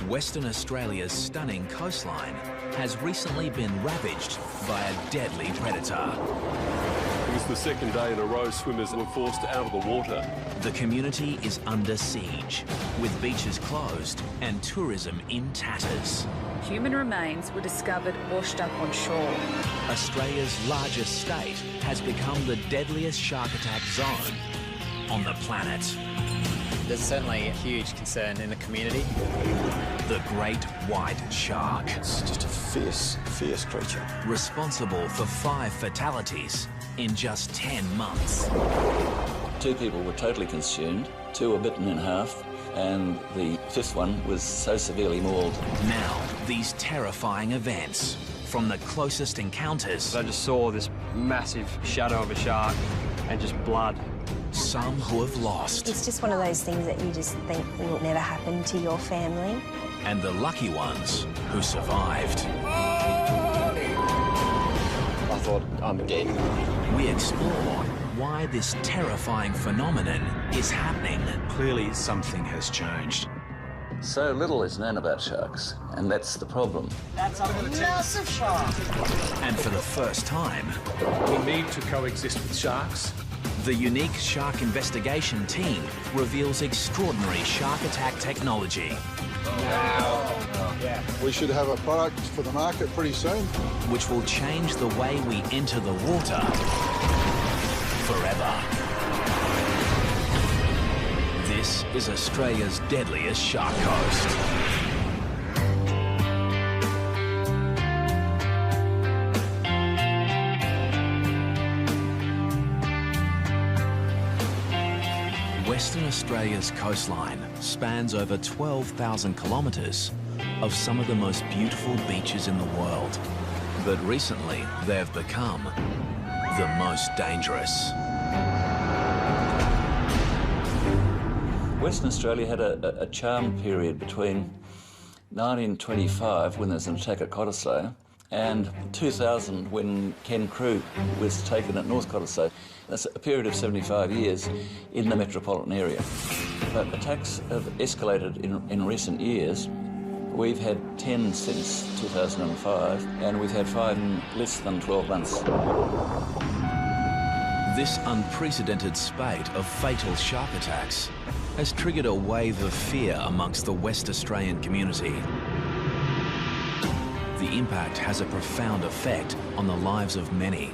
Western Australia's stunning coastline has recently been ravaged by a deadly predator. It was the second day in a row swimmers were forced out of the water. The community is under siege, with beaches closed and tourism in tatters. Human remains were discovered washed up on shore. Australia's largest state has become the deadliest shark attack zone on the planet. There's certainly a huge concern in the community. The great white shark. It's just a fierce, fierce creature. Responsible for 5 fatalities in just 10 months. 2 people were totally consumed, 2 were bitten in half, and the 5th one was so severely mauled. Now, these terrifying events, from the closest encounters. I just saw this massive shadow of a shark and just blood. Some who have lost. It's just one of those things that you just think will never happen to your family. And the lucky ones who survived. I thought, I'm dead. We explore why this terrifying phenomenon is happening. Clearly something has changed. So little is known about sharks, and that's the problem. That's a massive shark. And for the first time, We need to coexist with sharks. the unique shark investigation team reveals extraordinary shark attack technology. We should have a product for the market pretty soon. Which will change the way we enter the water forever. This is Australia's deadliest shark coast. Western Australia's coastline spans over 12,000 kilometres of some of the most beautiful beaches in the world. But recently, they've become the most dangerous. Western Australia had a charm period between 1925, when there was an attack at Cottesloe, and 2000, when Ken Crew was taken at North Cottesloe. That's a period of 75 years in the metropolitan area. But attacks have escalated in recent years. We've had 10 since 2005, and we've had 5 in less than 12 months. This unprecedented spate of fatal shark attacks has triggered a wave of fear amongst the West Australian community. The impact has a profound effect on the lives of many,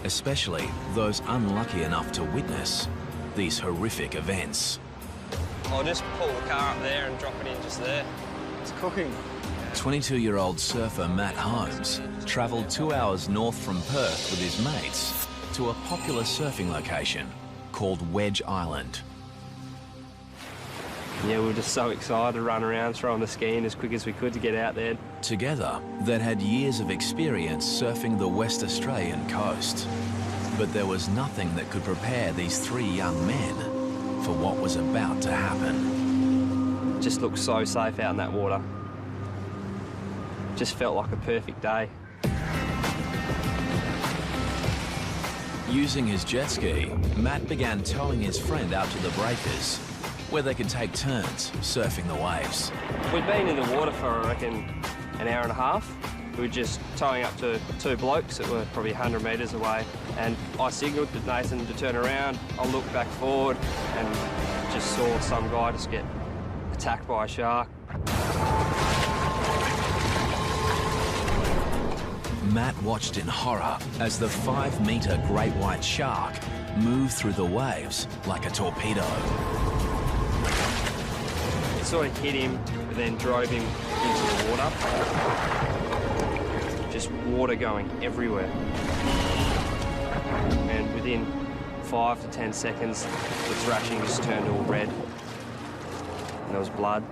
especially those unlucky enough to witness these horrific events. I'll just pull the car up there and drop it in just there. It's cooking. 22-year-old surfer Matt Holmes travelled 2 hours north from Perth with his mates to a popular surfing location called Wedge Island. Yeah, we were just so excited to run around, throwing the ski in as quick as we could to get out there. Together, they'd had years of experience surfing the West Australian coast. But there was nothing that could prepare these 3 young men for what was about to happen. It just looked so safe out in that water. Just felt like a perfect day. Using his jet ski, Matt began towing his friend out to the breakers, where they could take turns surfing the waves. We'd been in the water for, I reckon, an hour and a half. We were just towing up to 2 blokes that were probably 100 metres away, and I signalled to Nathan to turn around. I looked back forward and just saw some guy just get attacked by a shark. Matt watched in horror as the 5-metre great white shark moved through the waves like a torpedo. It sort of hit him, but then drove him into the water. Just water going everywhere. And within 5 to 10 seconds, the thrashing just turned all red. And there was blood.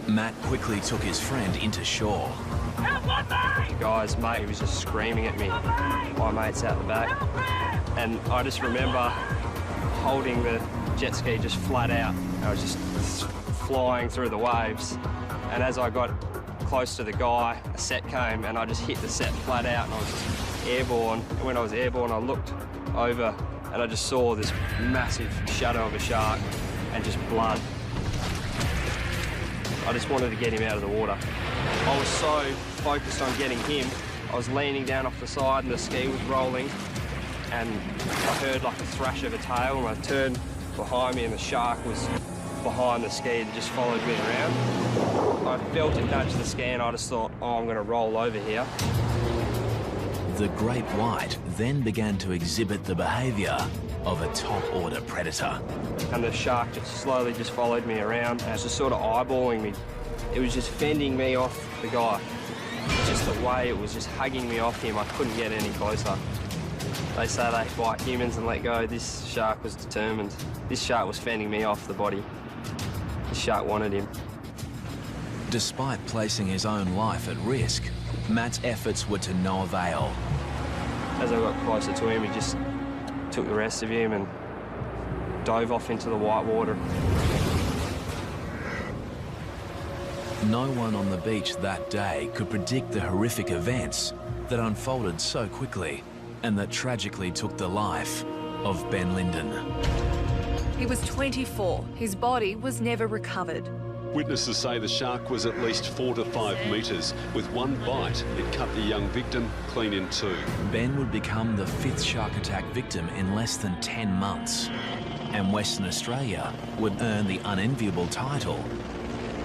Matt quickly took his friend into shore. The guy's mate was just screaming at me. My mate's out the back. And I just remember holding the jet ski just flat out. I was just flying through the waves. And as I got close to the guy, a set came and I just hit the set flat out and I was just airborne. And when I was airborne, I looked over and I just saw this massive shadow of a shark and just blood. I just wanted to get him out of the water. I was so focused on getting him, I was leaning down off the side and the ski was rolling, and I heard like a thrash of a tail, and I turned behind me and the shark was behind the ski and just followed me around. I felt it nudge the ski and I just thought, oh, I'm going to roll over here. The great white then began to exhibit the behaviour of a top-order predator. And the shark just slowly just followed me around and was just sort of eyeballing me. It was just fending me off the guy. Just the way it was just hugging me off him, I couldn't get any closer. They say they fight humans and let go. This shark was determined. This shark was fending me off the body. This shark wanted him. Despite placing his own life at risk, Matt's efforts were to no avail. As I got closer to him, he just took the rest of him and dove off into the white water. No one on the beach that day could predict the horrific events that unfolded so quickly and that tragically took the life of Ben Linden. He was 24. His body was never recovered. Witnesses say the shark was at least 4 to 5 metres. With one bite, it cut the young victim clean in two. Ben would become the 5th shark attack victim in less than 10 months, and Western Australia would earn the unenviable title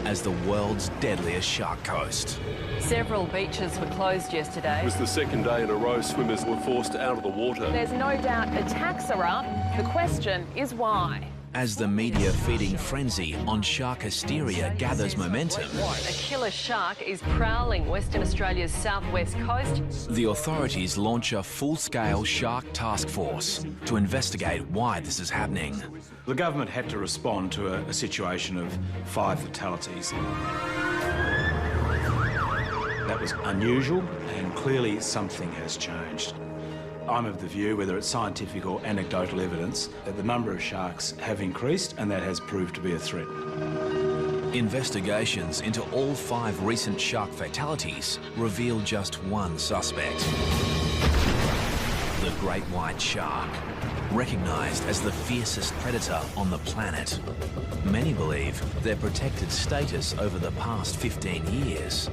as the world's deadliest shark coast. Several beaches were closed yesterday. It was the second day in a row swimmers were forced out of the water. There's no doubt attacks are up. The question is why. As the media-feeding frenzy on shark hysteria gathers momentum, A killer shark is prowling Western Australia's southwest coast. the authorities launch a full-scale shark task force to investigate why this is happening. The government had to respond to a situation of 5 fatalities. That was unusual, and clearly something has changed. I'm of the view, whether it's scientific or anecdotal evidence, that the number of sharks have increased, and that has proved to be a threat. Investigations into all 5 recent shark fatalities reveal just one suspect. The great white shark, recognised as the fiercest predator on the planet. Many believe their protected status over the past 15 years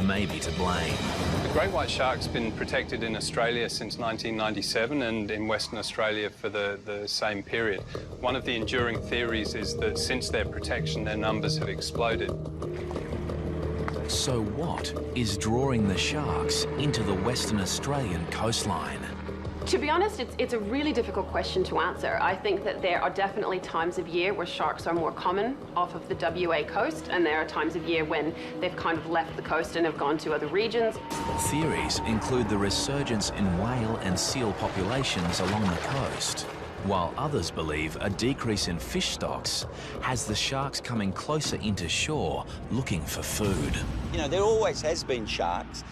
may be to blame. The great white shark's been protected in Australia since 1997 and in Western Australia for the same period. One of the enduring theories is that since their protection, their numbers have exploded. So what is drawing the sharks into the Western Australian coastline? To be honest, it's a really difficult question to answer. I think that there are definitely times of year where sharks are more common off of the WA coast, and there are times of year when they've kind of left the coast and have gone to other regions. Theories include the resurgence in whale and seal populations along the coast, while others believe a decrease in fish stocks has the sharks coming closer into shore looking for food. You know, there always has been sharks,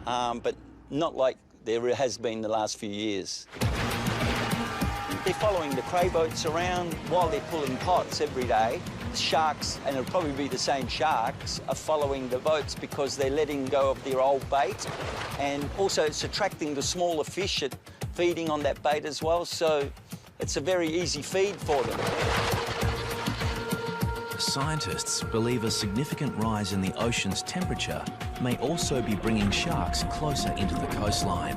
but not like there has been the last few years. They're following the cray boats around while they're pulling pots every day. The sharks, and it'll probably be the same sharks, are following the boats because they're letting go of their old bait, and also it's attracting the smaller fish at feeding on that bait as well, so it's a very easy feed for them. Scientists believe a significant rise in the ocean's temperature may also be bringing sharks closer into the coastline,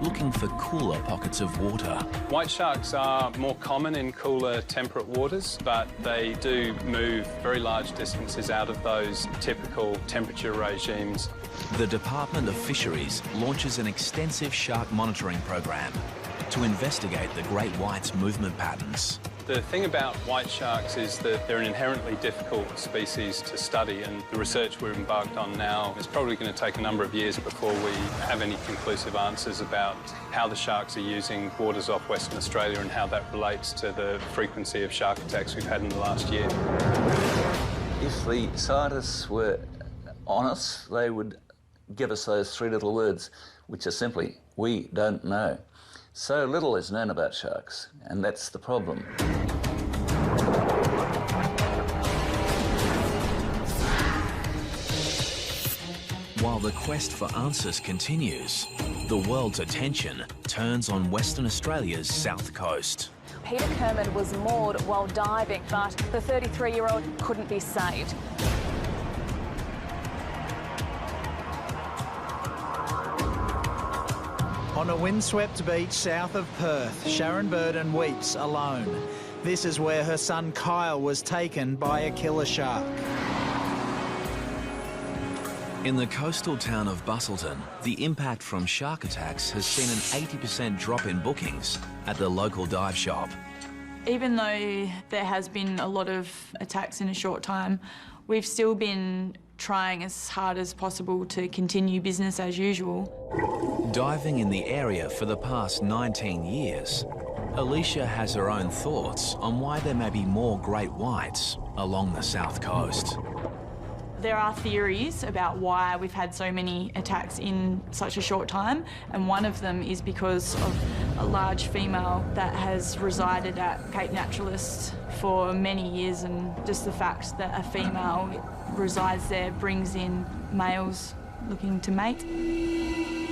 looking for cooler pockets of water. White sharks are more common in cooler temperate waters, but they do move very large distances out of those typical temperature regimes. The Department of Fisheries launches an extensive shark monitoring program to investigate the great white's movement patterns. The thing about white sharks is that they're an inherently difficult species to study, and the research we're embarked on now is probably going to take a number of years before we have any conclusive answers about how the sharks are using waters off Western Australia and how that relates to the frequency of shark attacks we've had in the last year. If the scientists were honest, they would give us those 3 little words, which are simply, we don't know. So little is known about sharks, and that's the problem. While the quest for answers continues, the world's attention turns on Western Australia's south coast. Peter Kermode was moored while diving, but the 33-year-old couldn't be saved. On a windswept beach south of Perth, Sharon Burden weeps alone. This is where her son Kyle was taken by a killer shark. In the coastal town of Busselton, the impact from shark attacks has seen an 80% drop in bookings at the local dive shop. Even though there has been a lot of attacks in a short time, we've still been trying as hard as possible to continue business as usual. Diving in the area for the past 19 years, Alicia has her own thoughts on why there may be more great whites along the south coast. There are theories about why we've had so many attacks in such a short time, and one of them is because of a large female that has resided at Cape Naturalist for many years, and just the fact that a female resides there brings in males looking to mate.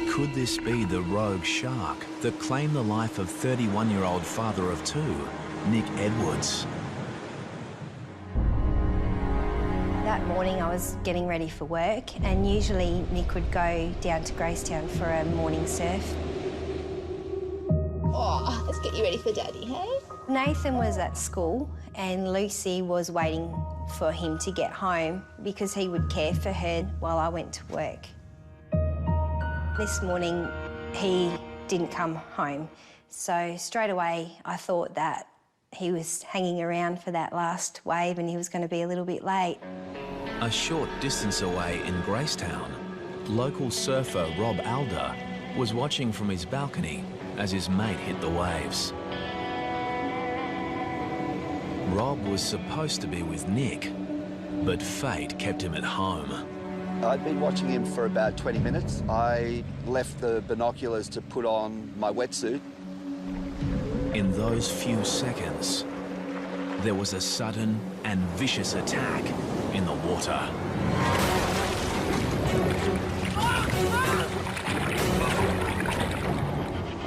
Could this be the rogue shark that claimed the life of 31-year-old father of two, Nick Edwards? That morning I was getting ready for work, and usually Nick would go down to Gracetown for a morning surf. Oh, let's get you ready for Daddy, hey? Nathan was at school and Lucy was waiting for him to get home because he would care for her while I went to work. This morning he didn't come home, so straight away I thought that he was hanging around for that last wave and he was going to be a little bit late. A short distance away in Gracetown, local surfer Rob Alder was watching from his balcony as his mate hit the waves. Rob was supposed to be with Nick, but fate kept him at home. I'd been watching him for about 20 minutes. I left the binoculars to put on my wetsuit. In those few seconds, there was a sudden and vicious attack in the water.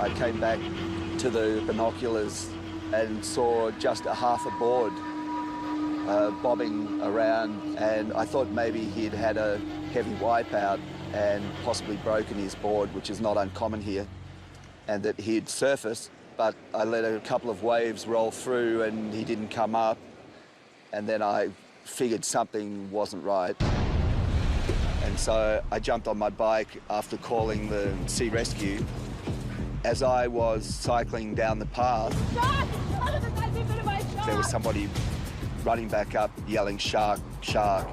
I came back to the binoculars and saw just a half a board bobbing around, and I thought maybe he'd had a heavy wipeout and possibly broken his board, which is not uncommon here, and that he'd surfaced, but I let a couple of waves roll through and he didn't come up, and then I figured something wasn't right. And so I jumped on my bike after calling the sea rescue. As I was cycling down the path, there was somebody running back up yelling, "Shark, shark."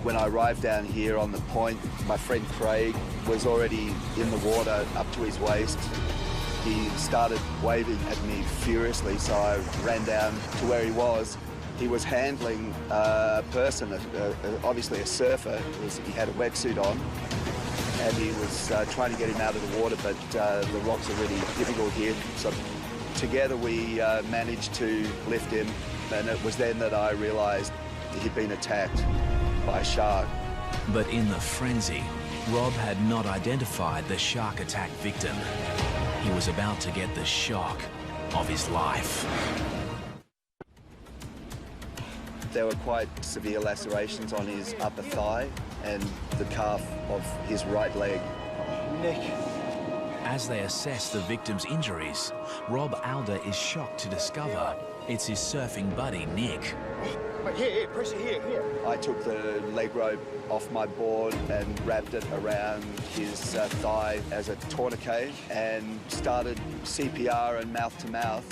When I arrived down here on the point, my friend Craig was already in the water up to his waist. He started waving at me furiously, so I ran down to where he was. He was handling a person, obviously a surfer. He had a wetsuit on, and he was trying to get him out of the water, but the rocks are really difficult here. So together we managed to lift him, and it was then that I realised he'd been attacked by a shark. But in the frenzy, Rob had not identified the shark attack victim. He was about to get the shock of his life. There were quite severe lacerations on his upper thigh and the calf of his right leg. Nick. As they assess the victim's injuries, Rob Alder is shocked to discover it's his surfing buddy, Nick. Here, pressure here. I took the leg rope off my board and wrapped it around his thigh as a tourniquet and started CPR and mouth-to-mouth.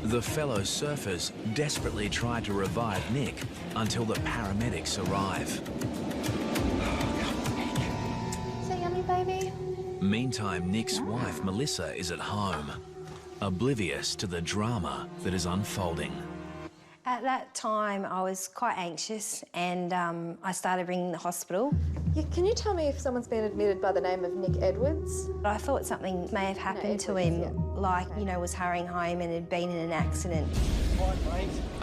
The fellow surfers desperately tried to revive Nick until the paramedics arrive. So yummy, baby. Meantime, Nick's wife, Melissa, is at home, oblivious to the drama that is unfolding. At that time, I was quite anxious and I started ringing the hospital. Yeah, can you tell me if someone's been admitted by the name of Nick Edwards? I thought something may have happened to him, like, you know, was hurrying home and had been in an accident.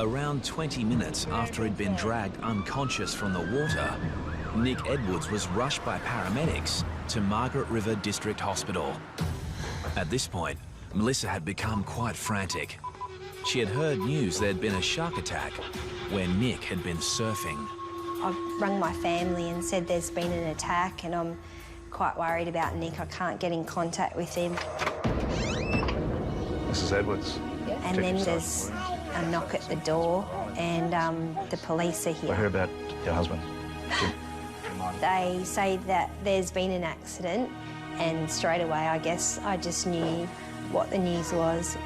Around 20 minutes after he'd been dragged unconscious from the water, Nick Edwards was rushed by paramedics to Margaret River District Hospital. At this point, Melissa had become quite frantic. She had heard news there'd been a shark attack where Nick had been surfing. I've rung my family and said there's been an attack and I'm quite worried about Nick. I can't get in contact with him. Mrs. Edwards. And then there's a knock at the door and the police are here. I heard about your husband. They say that there's been an accident and straight away, I guess, I just knew what the news was.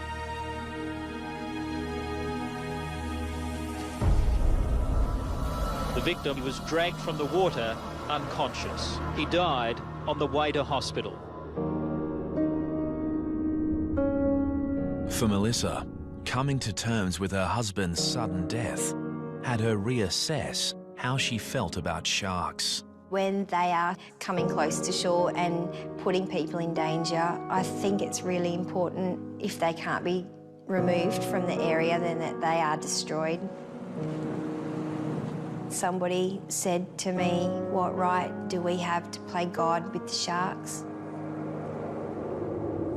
The victim was dragged from the water unconscious. He died on the way to hospital. For Melissa, coming to terms with her husband's sudden death had her reassess how she felt about sharks. When they are coming close to shore and putting people in danger, I think it's really important, if they can't be removed from the area, then that they are destroyed. Somebody said to me, what right do we have to play God with the sharks?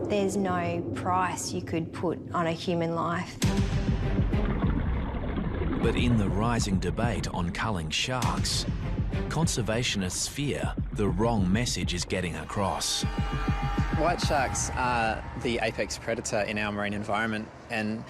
There's no price you could put on a human life. But in the rising debate on culling sharks, conservationists fear the wrong message is getting across. White sharks are the apex predator in our marine environment, and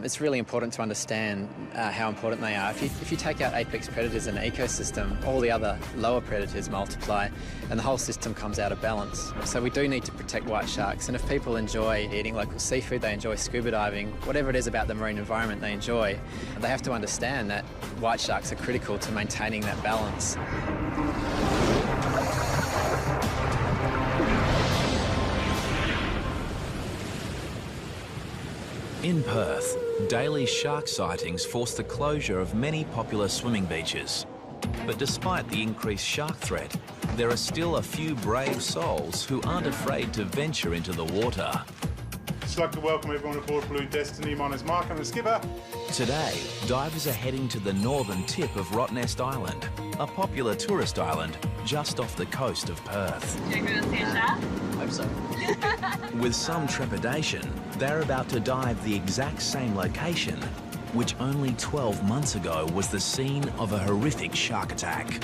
it's really important to understand how important they are. If you take out apex predators in an ecosystem, all the other lower predators multiply and the whole system comes out of balance. So we do need to protect white sharks, and if people enjoy eating local seafood, they enjoy scuba diving, whatever it is about the marine environment they enjoy, they have to understand that white sharks are critical to maintaining that balance. In Perth, daily shark sightings forced the closure of many popular swimming beaches. But despite the increased shark threat, there are still a few brave souls who aren't afraid to venture into the water. Just like to welcome everyone aboard Blue Destiny. My name's Mark, I'm the skipper. Today, divers are heading to the northern tip of Rottnest Island, a popular tourist island just off the coast of Perth. Do you want to see a shark? Hope so. With some trepidation, they're about to dive the exact same location, which only 12 months ago was the scene of a horrific shark attack.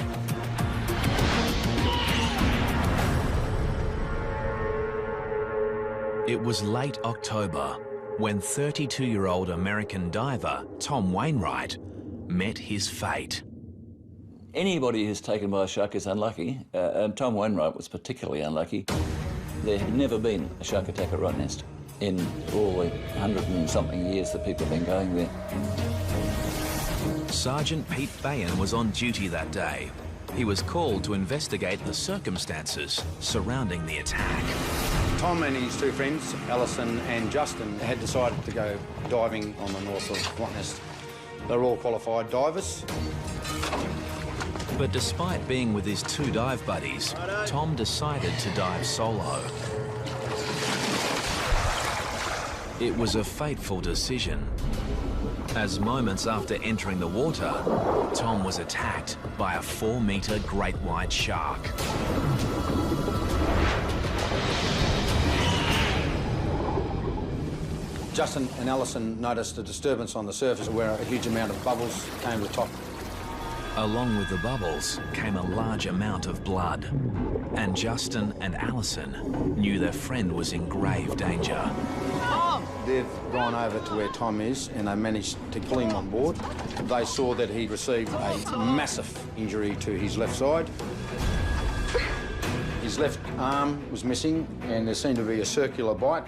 It was late October when 32-year-old American diver Tom Wainwright met his fate. Anybody who's taken by a shark is unlucky, and Tom Wainwright was particularly unlucky. There had never been a shark attack at Rottnest in all the 100 and something years that people have been going there. Sergeant Pete Bayan was on duty that day. He was called to investigate the circumstances surrounding the attack. Tom and his two friends, Alison and Justin, had decided to go diving on the north of Rottnest. They're all qualified divers. But despite being with his two dive buddies, Tom decided to dive solo. It was a fateful decision, as moments after entering the water, Tom was attacked by a 4-metre great white shark. Justin and Alison noticed a disturbance on the surface where a huge amount of bubbles came to the top. Along with the bubbles came a large amount of blood, and Justin and Alison knew their friend was in grave danger. They've gone over to where Tom is and they managed to pull him on board. They saw that he received a massive injury to his left side. His left arm was missing and there seemed to be a circular bite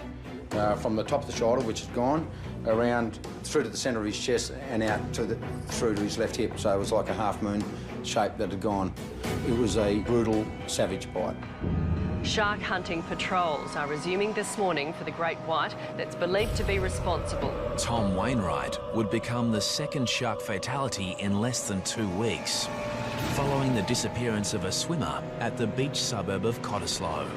from the top of the shoulder, which had gone around through to the centre of his chest and out to through to his left hip. So it was like a half-moon shape that had gone. It was a brutal, savage bite. Shark hunting patrols are resuming this morning for the great white that's believed to be responsible. Tom Wainwright would become the second shark fatality in less than 2 weeks, following the disappearance of a swimmer at the beach suburb of Cottesloe.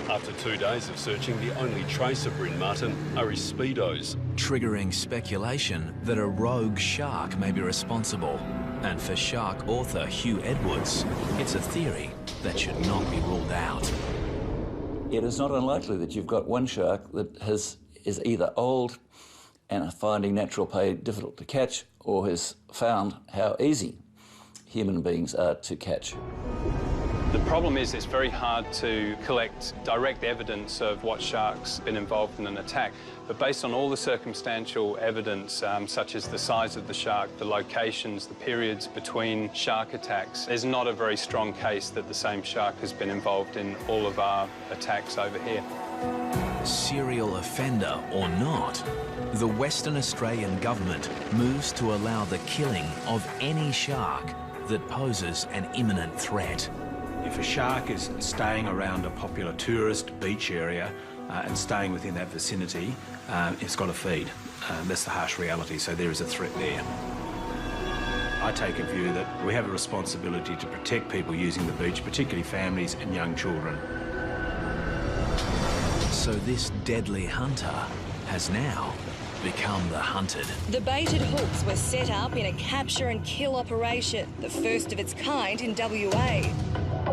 After 2 days of searching, the only trace of Bryn Martin are his speedos, triggering speculation that a rogue shark may be responsible. And for shark author Hugh Edwards, it's a theory that should not be ruled out. It is not unlikely that you've got one shark that has is either old and finding natural prey difficult to catch, or has found how easy human beings are to catch. The problem is it's very hard to collect direct evidence of what shark's been involved in an attack, but based on all the circumstantial evidence, such as the size of the shark, the locations, the periods between shark attacks, there's not a very strong case that the same shark has been involved in all of our attacks over here. Serial offender or not, the Western Australian government moves to allow the killing of any shark that poses an imminent threat. If a shark is staying around a popular tourist beach area and staying within that vicinity, it's got to feed. That's the harsh reality, so there is a threat there. I take a view that we have a responsibility to protect people using the beach, particularly families and young children. So this deadly hunter has now become the hunted. The baited hooks were set up in a capture and kill operation, the first of its kind in WA.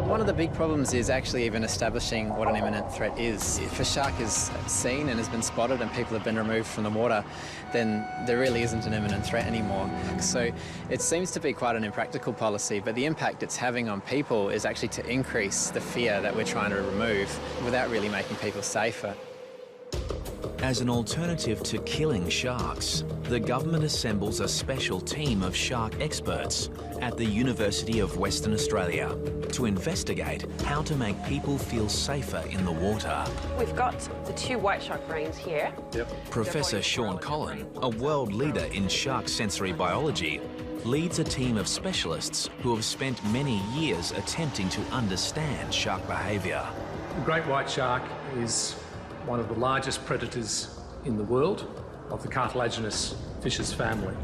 One of the big problems is actually even establishing what an imminent threat is. If a shark is seen and has been spotted and people have been removed from the water, then there really isn't an imminent threat anymore. So it seems to be quite an impractical policy, but the impact it's having on people is actually to increase the fear that we're trying to remove without really making people safer. As an alternative to killing sharks, the government assembles a special team of shark experts at the University of Western Australia to investigate how to make people feel safer in the water. We've got the 2 white shark brains here. Professor Sean Collin, a world leader in shark sensory biology, leads a team of specialists who have spent many years attempting to understand shark behaviour. The great white shark is one of the largest predators in the world of the cartilaginous fishes family.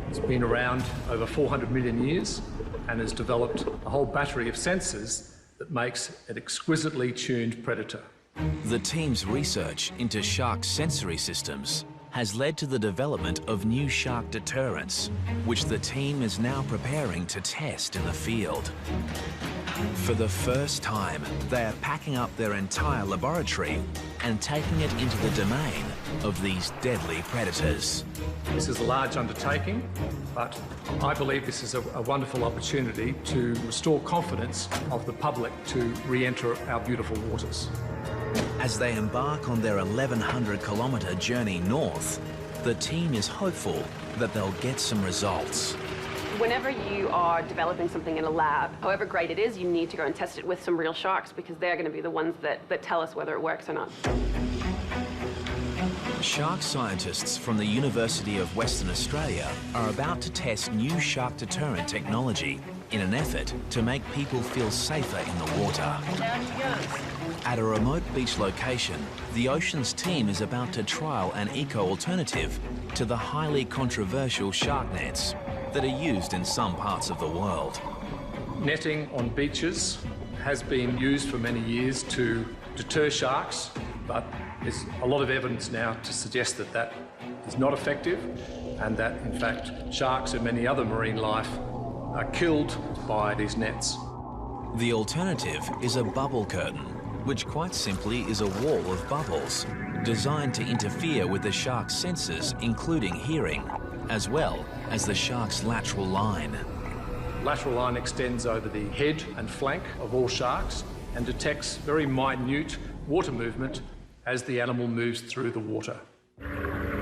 It's been around over 400 million years and has developed a whole battery of sensors that makes an exquisitely tuned predator. The team's research into shark sensory systems has led to the development of new shark deterrents, which the team is now preparing to test in the field. For the first time, they are packing up their entire laboratory and taking it into the domain of these deadly predators. This is a large undertaking, but I believe this is a wonderful opportunity to restore confidence of the public to re-enter our beautiful waters. As they embark on their 1,100-kilometre journey north, the team is hopeful that they'll get some results. Whenever you are developing something in a lab, however great it is, you need to go and test it with some real sharks because they're going to be the ones that tell us whether it works or not. Shark scientists from the University of Western Australia are about to test new shark deterrent technology in an effort to make people feel safer in the water. At a remote beach location, the Oceans team is about to trial an eco-alternative to the highly controversial shark nets that are used in some parts of the world. Netting on beaches has been used for many years to deter sharks, but there's a lot of evidence now to suggest that that is not effective and that, in fact, sharks and many other marine life are killed by these nets. The alternative is a bubble curtain, which quite simply is a wall of bubbles designed to interfere with the shark's senses, including hearing, as well as the shark's lateral line. Lateral line extends over the head and flank of all sharks and detects very minute water movement as the animal moves through the water.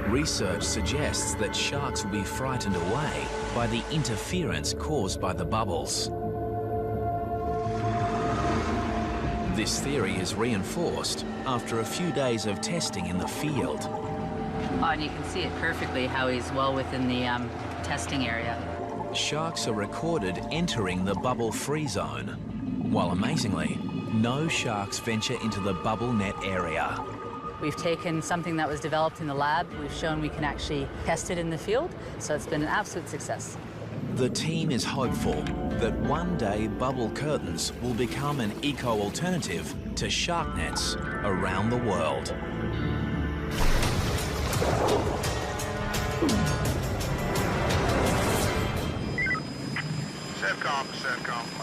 Research suggests that sharks will be frightened away by the interference caused by the bubbles. This theory is reinforced after a few days of testing in the field. And you can see it perfectly how he's well within the testing area. Sharks are recorded entering the bubble-free zone, while amazingly, no sharks venture into the bubble net area. We've taken something that was developed in the lab, we've shown we can actually test it in the field, so it's been an absolute success. The team is hopeful that one day bubble curtains will become an eco-alternative to shark nets around the world.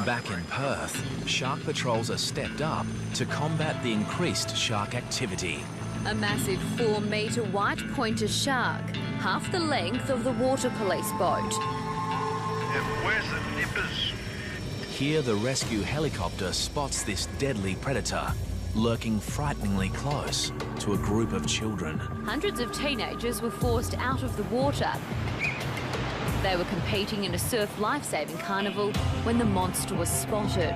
Back in Perth, shark patrols are stepped up to combat the increased shark activity. A massive 4-metre white pointer shark, half the length of the water police boat. Where's the nippers? Here, the rescue helicopter spots this deadly predator, lurking frighteningly close to a group of children. Hundreds of teenagers were forced out of the water. They were competing in a surf lifesaving carnival when the monster was spotted.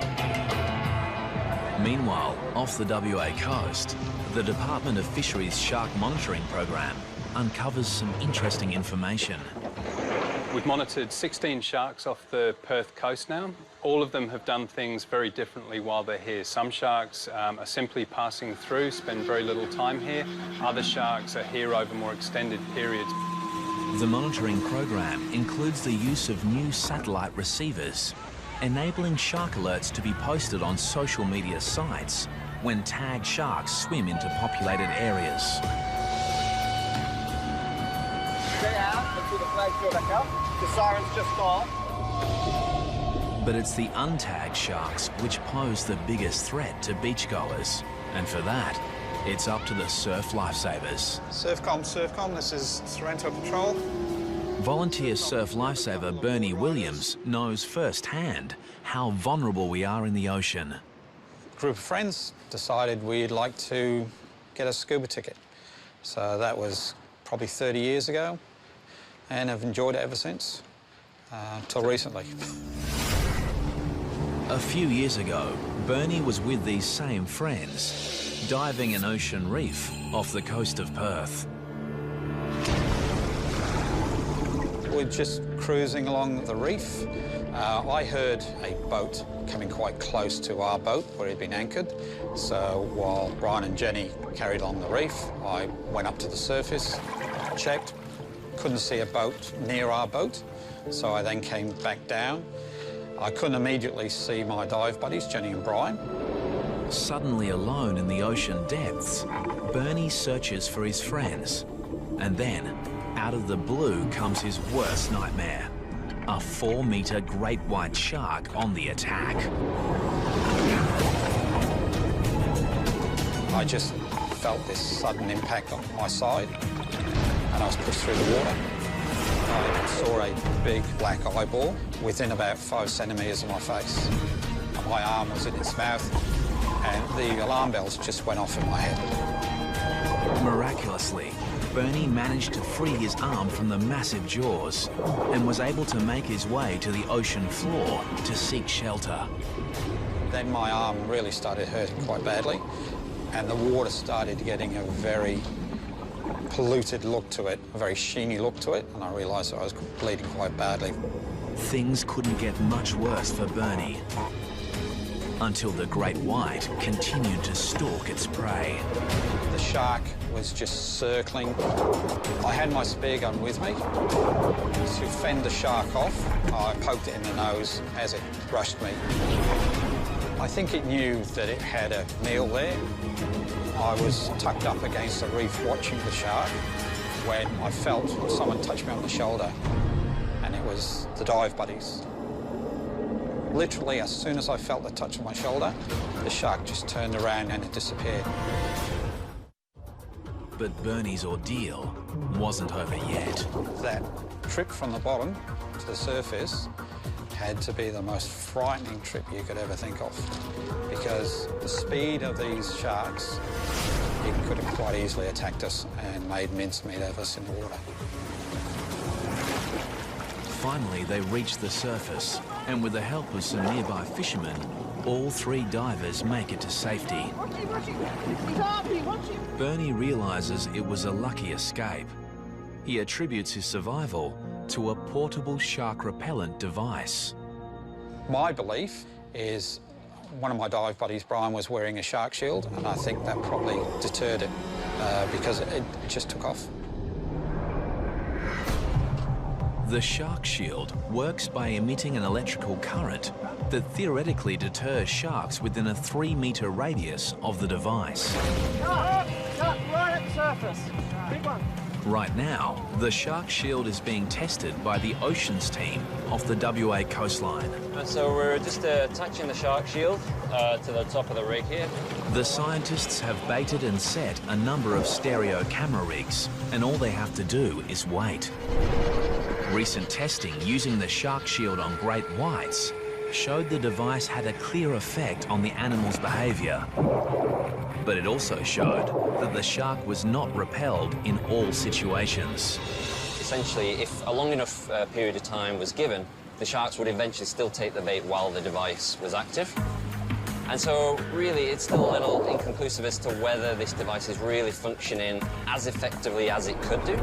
Meanwhile, off the WA coast, the Department of Fisheries Shark Monitoring Program uncovers some interesting information. We've monitored 16 sharks off the Perth coast now. All of them have done things very differently while they're here. Some sharks are simply passing through, spend very little time here. Other sharks are here over more extended periods. The monitoring program includes the use of new satellite receivers, enabling shark alerts to be posted on social media sites when tagged sharks swim into populated areas. Stay out until the flags go back up. The siren's just gone. But it's the untagged sharks which pose the biggest threat to beachgoers. And for that, it's up to the surf lifesavers. Surfcom, this is Sorrento Patrol. Volunteer surf lifesaver Bernie Williams knows firsthand how vulnerable we are in the ocean. A group of friends decided we'd like to get a scuba ticket. So that was probably 30 years ago, and I've enjoyed it ever since, till recently. A few years ago, Bernie was with these same friends, diving an ocean reef off the coast of Perth. We're just cruising along the reef. I heard a boat coming quite close to our boat where it had been anchored. So while Brian and Jenny carried on the reef, I went up to the surface, checked, couldn't see a boat near our boat. So I then came back down. I couldn't immediately see my dive buddies, Jenny and Brian. Suddenly alone in the ocean depths, Bernie searches for his friends. And then, out of the blue comes his worst nightmare. A 4-metre great white shark on the attack. I just felt this sudden impact on my side, and I was pushed through the water. I saw a big black eyeball within about 5 centimetres of my face. My arm was in its mouth, and the alarm bells just went off in my head. Miraculously, Bernie managed to free his arm from the massive jaws and was able to make his way to the ocean floor to seek shelter. Then my arm really started hurting quite badly, and the water started getting a very polluted look to it, a very sheeny look to it, and I realised I was bleeding quite badly. Things couldn't get much worse for Bernie until the great white continued to stalk its prey. The shark was just circling. I had my spear gun with me. To fend the shark off, I poked it in the nose as it rushed me. I think it knew that it had a meal there. I was tucked up against the reef watching the shark when I felt someone touch me on the shoulder, and it was the dive buddies. Literally, as soon as I felt the touch on my shoulder, the shark just turned around and it disappeared. But Bernie's ordeal wasn't over yet. That trip from the bottom to the surface had to be the most frightening trip you could ever think of, because the speed of these sharks, it could have quite easily attacked us and made mincemeat of us in the water. Finally, they reached the surface, and with the help of some nearby fishermen, all 3 divers make it to safety. Bernie realises it was a lucky escape. He attributes his survival to a portable shark repellent device. My belief is one of my dive buddies, Brian, was wearing a shark shield, and I think that probably deterred it because it just took off. The shark shield works by emitting an electrical current that theoretically deters sharks within a 3-metre radius of the device. Shark right at the surface. Big one. Right now, the Shark Shield is being tested by the Oceans team off the WA coastline. So we're just attaching the Shark Shield to the top of the rig here. The scientists have baited and set a number of stereo camera rigs, and all they have to do is wait. Recent testing using the Shark Shield on great whites showed the device had a clear effect on the animal's behaviour. But it also showed that the shark was not repelled in all situations. Essentially, if a long enough period of time was given, the sharks would eventually still take the bait while the device was active. And so, really, it's still a little inconclusive as to whether this device is really functioning as effectively as it could do.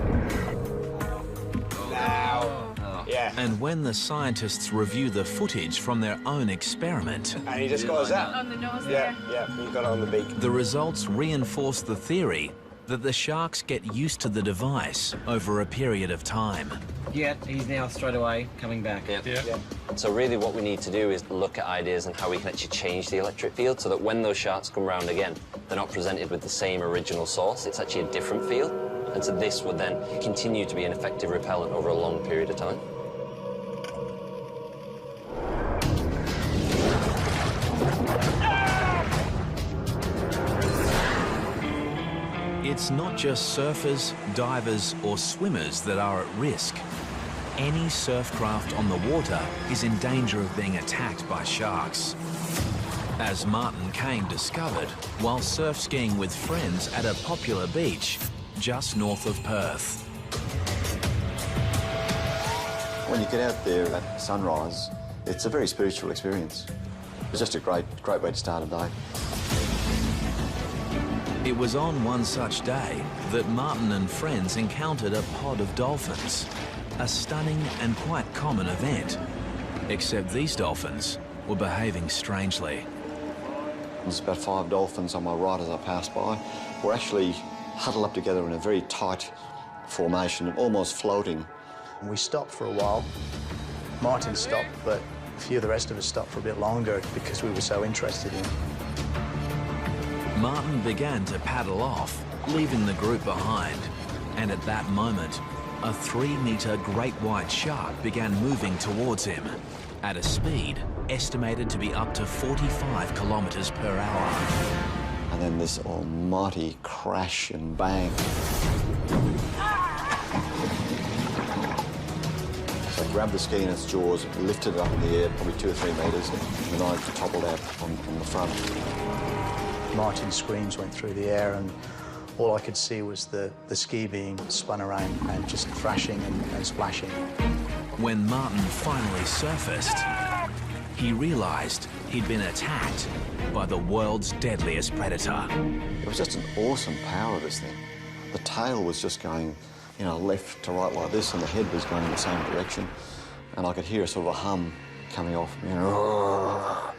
Yeah. And when the scientists review the footage from their own experiment... And he just got us out. On the nose Yeah, you got it on the beak. The results reinforce the theory that the sharks get used to the device over a period of time. Yeah, he's now straight away coming back. Yeah. So really what we need to do is look at ideas and how we can actually change the electric field so that when those sharks come round again, they're not presented with the same original source, it's actually a different field. And so this would then continue to be an effective repellent over a long period of time. It's not just surfers, divers or swimmers that are at risk. Any surf craft on the water is in danger of being attacked by sharks. As Martin Kane discovered while surf skiing with friends at a popular beach just north of Perth. When you get out there at sunrise, it's a very spiritual experience. It's just a great way to start a day. It was on one such day that Martin and friends encountered a pod of dolphins, a stunning and quite common event. Except these dolphins were behaving strangely. There's about 5 dolphins on my right as I passed by. We're actually huddled up together in a very tight formation, almost floating. We stopped for a while. Martin stopped, but a few of the rest of us stopped for a bit longer because we were so interested in it. Martin began to paddle off, leaving the group behind. And at that moment, a 3-metre great white shark began moving towards him at a speed estimated to be up to 45 kilometres per hour. And then this almighty crash and bang. So I grabbed the ski in its jaws, lifted it up in the air, probably 2 or 3 metres, and then I toppled out on the front. Martin's screams went through the air, and all I could see was the ski being spun around and just thrashing and splashing. When Martin finally surfaced, he realised he'd been attacked by the world's deadliest predator. It was just an awesome power of this thing. The tail was just going, you know, left to right like this, and the head was going in the same direction. And I could hear a sort of a hum coming off, you know.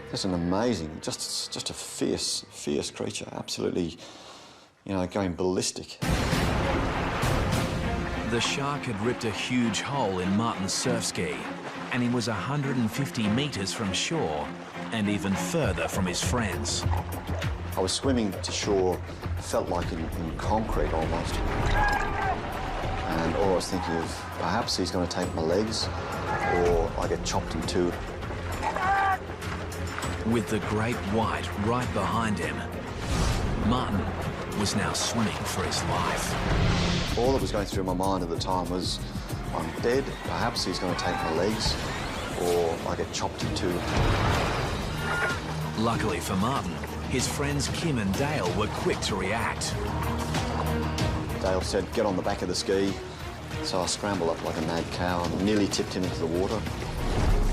Just an amazing, just a fierce creature, absolutely, you know, going ballistic. The shark had ripped a huge hole in Martin's surf ski, and he was 150 metres from shore and even further from his friends. I was swimming to shore, felt like in concrete almost. And all I was thinking of, perhaps he's going to take my legs, or I get chopped in two. With the great white right behind him, Martin was now swimming for his life. All that was going through my mind at the time was, I'm dead, perhaps he's going to take my legs, or I get chopped in two. Luckily for Martin, his friends Kim and Dale were quick to react. Dale said, get on the back of the ski. So I scrambled up like a mad cow and nearly tipped him into the water.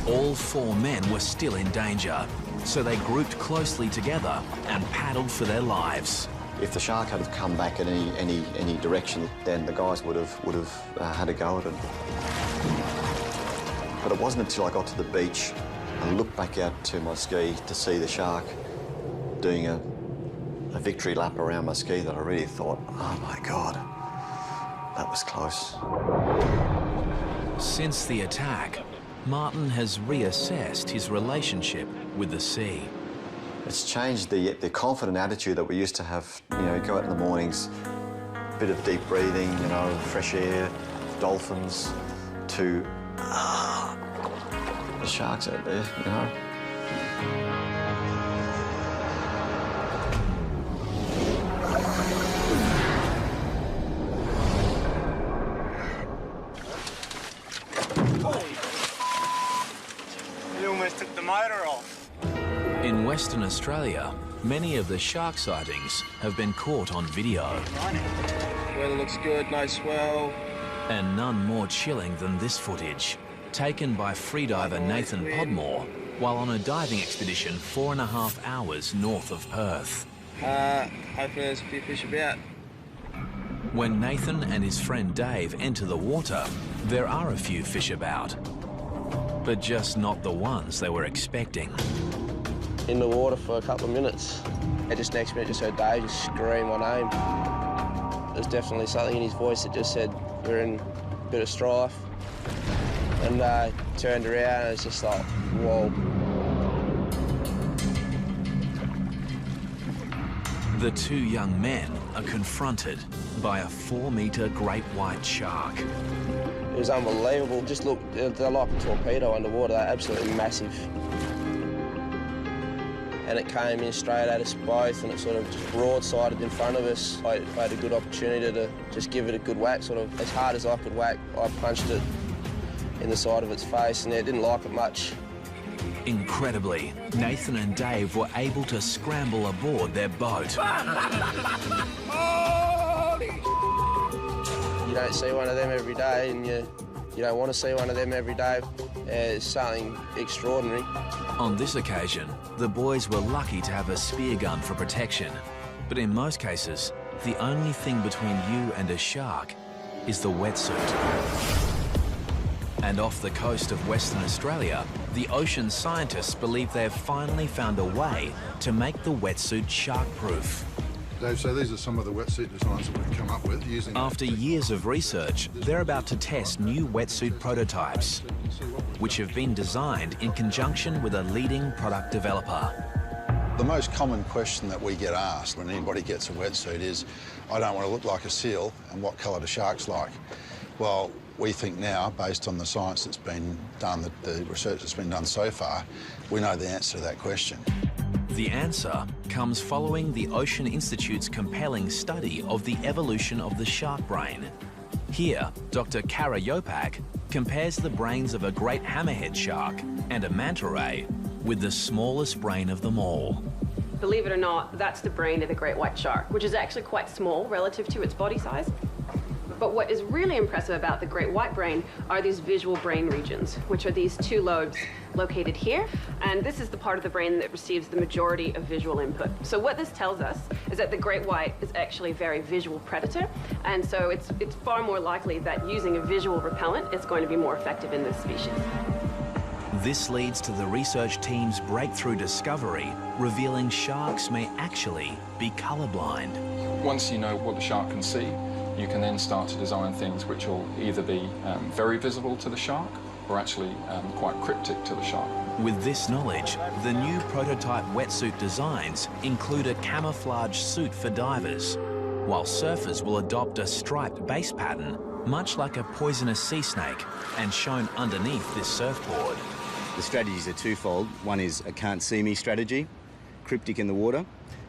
All 4 men were still in danger, so they grouped closely together and paddled for their lives. If the shark had come back in any direction, then the guys would have had a go at it. But it wasn't until I got to the beach and looked back out to my ski to see the shark doing a victory lap around my ski that I really thought, oh my God, that was close. Since the attack, Martin has reassessed his relationship with the sea. It's changed the confident attitude that we used to have, you know, go out in the mornings, bit of deep breathing, you know, fresh air, dolphins, to the sharks out there, you know. You almost took the motor off. In Western Australia, many of the shark sightings have been caught on video. Weather looks good, no swell. And none more chilling than this footage, taken by freediver Nathan Podmore while on a diving expedition 4.5 hours north of Perth. Hopefully there's a few fish about. When Nathan and his friend Dave enter the water, there are a few fish about, but just not the ones they were expecting. In the water for a couple of minutes, and just next minute just heard Dave just scream my name. There was definitely something in his voice that just said, we're in a bit of strife. And turned around and it's just like, whoa. The two young men are confronted by a 4-metre great white shark. It was unbelievable. Just look, they're like a torpedo underwater. They're absolutely massive. And it came in straight at us both, and it sort of just broadsided in front of us. I had a good opportunity to just give it a good whack, sort of as hard as I could whack. I punched it in the side of its face, and it didn't like it much. Incredibly, Nathan and Dave were able to scramble aboard their boat. You don't see one of them every day, and you don't want to see one of them every day. It's something extraordinary. On this occasion, the boys were lucky to have a spear gun for protection. But in most cases, the only thing between you and a shark is the wetsuit. And off the coast of Western Australia, the ocean scientists believe they've finally found a way to make the wetsuit shark-proof. Dave, so these are some of the wetsuit designs that we've come up with using... After years of research, they're about to test new wetsuit prototypes, which have been designed in conjunction with a leading product developer. The most common question that we get asked when anybody gets a wetsuit is, I don't want to look like a seal, and what colour do sharks like? Well, we think now, based on the science that's been done, the research that's been done so far, we know the answer to that question. The answer comes following the Ocean Institute's compelling study of the evolution of the shark brain. Here, Dr. Kara Yopak compares the brains of a great hammerhead shark and a manta ray with the smallest brain of them all. Believe it or not, that's the brain of the great white shark, which is actually quite small relative to its body size. But what is really impressive about the great white brain are these visual brain regions, which are these two lobes located here. And this is the part of the brain that receives the majority of visual input. So what this tells us is that the great white is actually a very visual predator. And so it's far more likely that using a visual repellent is going to be more effective in this species. This leads to the research team's breakthrough discovery, revealing sharks may actually be colorblind. Once you know what the shark can see, you can then start to design things which will either be very visible to the shark or actually quite cryptic to the shark. With this knowledge, the new prototype wetsuit designs include a camouflage suit for divers, while surfers will adopt a striped base pattern, much like a poisonous sea snake, and shown underneath this surfboard. The strategies are twofold. One is a can't see me strategy, cryptic in the water,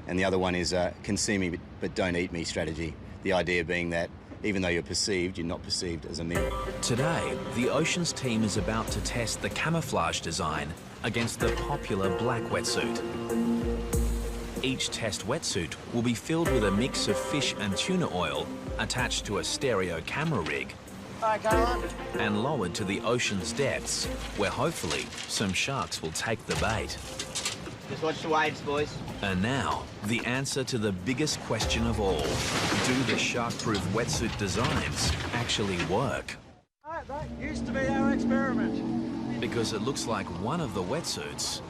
and the other one is a can see me but don't eat me strategy. The idea being that even though you're perceived, you're not perceived as a meal. Today, the Oceans team is about to test the camouflage design against the popular black wetsuit. Each test wetsuit will be filled with a mix of fish and tuna oil attached to a stereo camera rig and lowered to the ocean's depths, where hopefully some sharks will take the bait. Just watch the waves, boys. And now, the answer to the biggest question of all. Do the shark-proof wetsuit designs actually work? That used to be our experiment. Because it looks like one of the wetsuits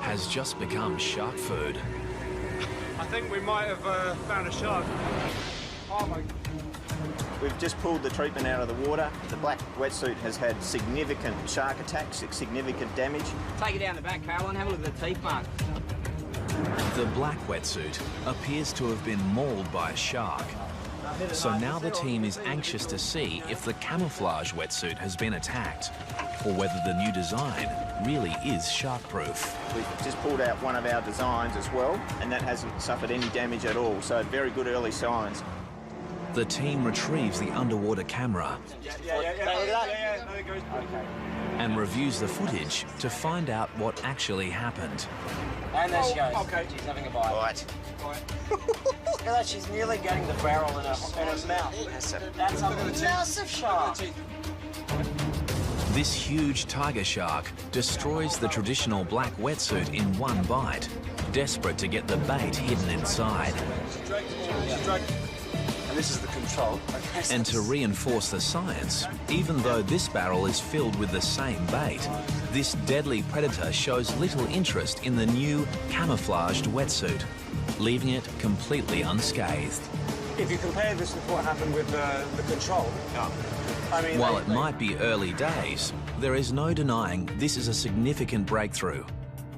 has just become shark food. I think we might have found a shark. Oh my... We've just pulled the treatment out of the water. The black wetsuit has had significant shark attacks, significant damage. Take it down the back, Caroline, have a look at the teeth mark. The black wetsuit appears to have been mauled by a shark. So now the team is anxious to see if the camouflage wetsuit has been attacked, or whether the new design really is shark-proof. We've just pulled out one of our designs as well, and that hasn't suffered any damage at all, so very good early signs. The team retrieves the underwater camera and reviews the footage to find out what actually happened. And there she goes. Okay. She's having a bite. Right. Look at that, she's nearly getting the barrel in her mouth. That's a massive shark. This huge tiger shark destroys the traditional black wetsuit in one bite, desperate to get the bait hidden inside. And this is the control. Okay. And to reinforce the science, even though this barrel is filled with the same bait, this deadly predator shows little interest in the new camouflaged wetsuit, leaving it completely unscathed. If you compare this with what happened with the control, I mean, while it might be early days, there is no denying this is a significant breakthrough,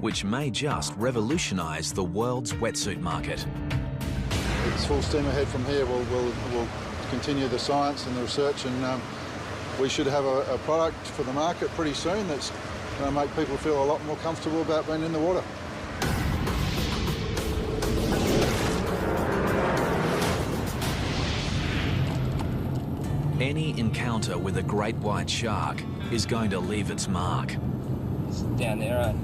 which may just revolutionise the world's wetsuit market. It's full steam ahead from here. We'll continue the science and the research, and we should have a product for the market pretty soon that's going to make people feel a lot more comfortable about being in the water. Any encounter with a great white shark is going to leave its mark. It's down there, right?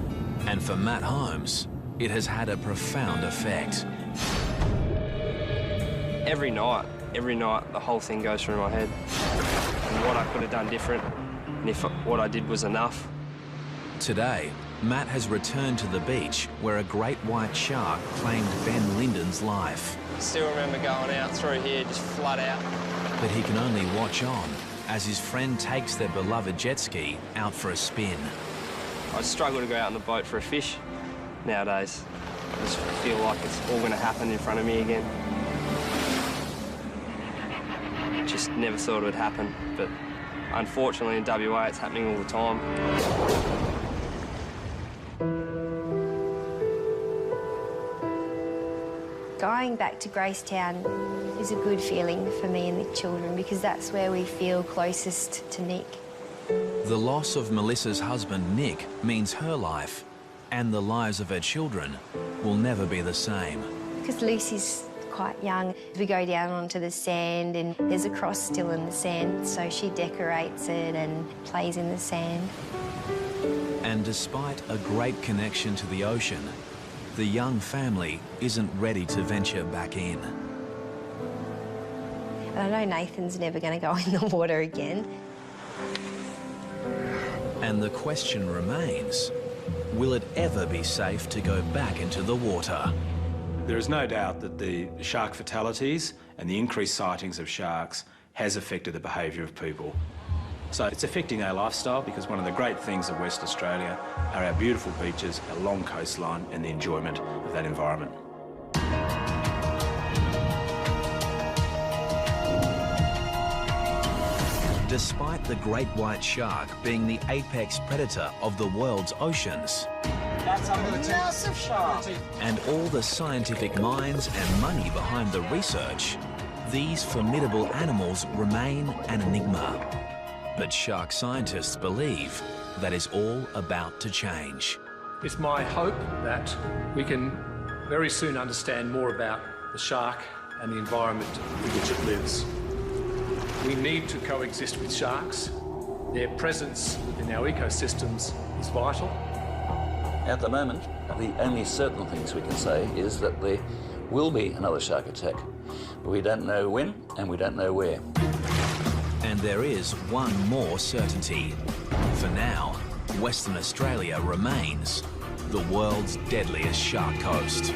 And for Matt Holmes, it has had a profound effect. Every night, the whole thing goes through my head. And what I could have done different, and if what I did was enough. Today, Matt has returned to the beach where a great white shark claimed Ben Linden's life. Still remember going out through here, just flat out. But he can only watch on as his friend takes their beloved jet ski out for a spin. I struggle to go out on the boat for a fish nowadays. I just feel like it's all going to happen in front of me again. Just never thought it would happen, but unfortunately in WA it's happening all the time. Going back to Gracetown is a good feeling for me and the children because that's where we feel closest to Nick. The loss of Melissa's husband, Nick, means her life and the lives of her children will never be the same. Because Lucy's quite young, we go down onto the sand and there's a cross still in the sand, so she decorates it and plays in the sand. And despite a great connection to the ocean, the young family isn't ready to venture back in. I know Nathan's never going to go in the water again. And the question remains, will it ever be safe to go back into the water? There is no doubt that the shark fatalities and the increased sightings of sharks has affected the behaviour of people. So it's affecting our lifestyle because one of the great things of West Australia are our beautiful beaches, our long coastline and the enjoyment of that environment. Despite the great white shark being the apex predator of the world's oceans, That's a massive shark. and all the scientific minds and money behind the research, these formidable animals remain an enigma. But shark scientists believe that is all about to change. It's my hope that we can very soon understand more about the shark and the environment in which it lives. We need to coexist with sharks. Their presence within our ecosystems is vital. At the moment, the only certain things we can say is that there will be another shark attack. But we don't know when and we don't know where. And there is one more certainty. For now, Western Australia remains the world's deadliest shark coast.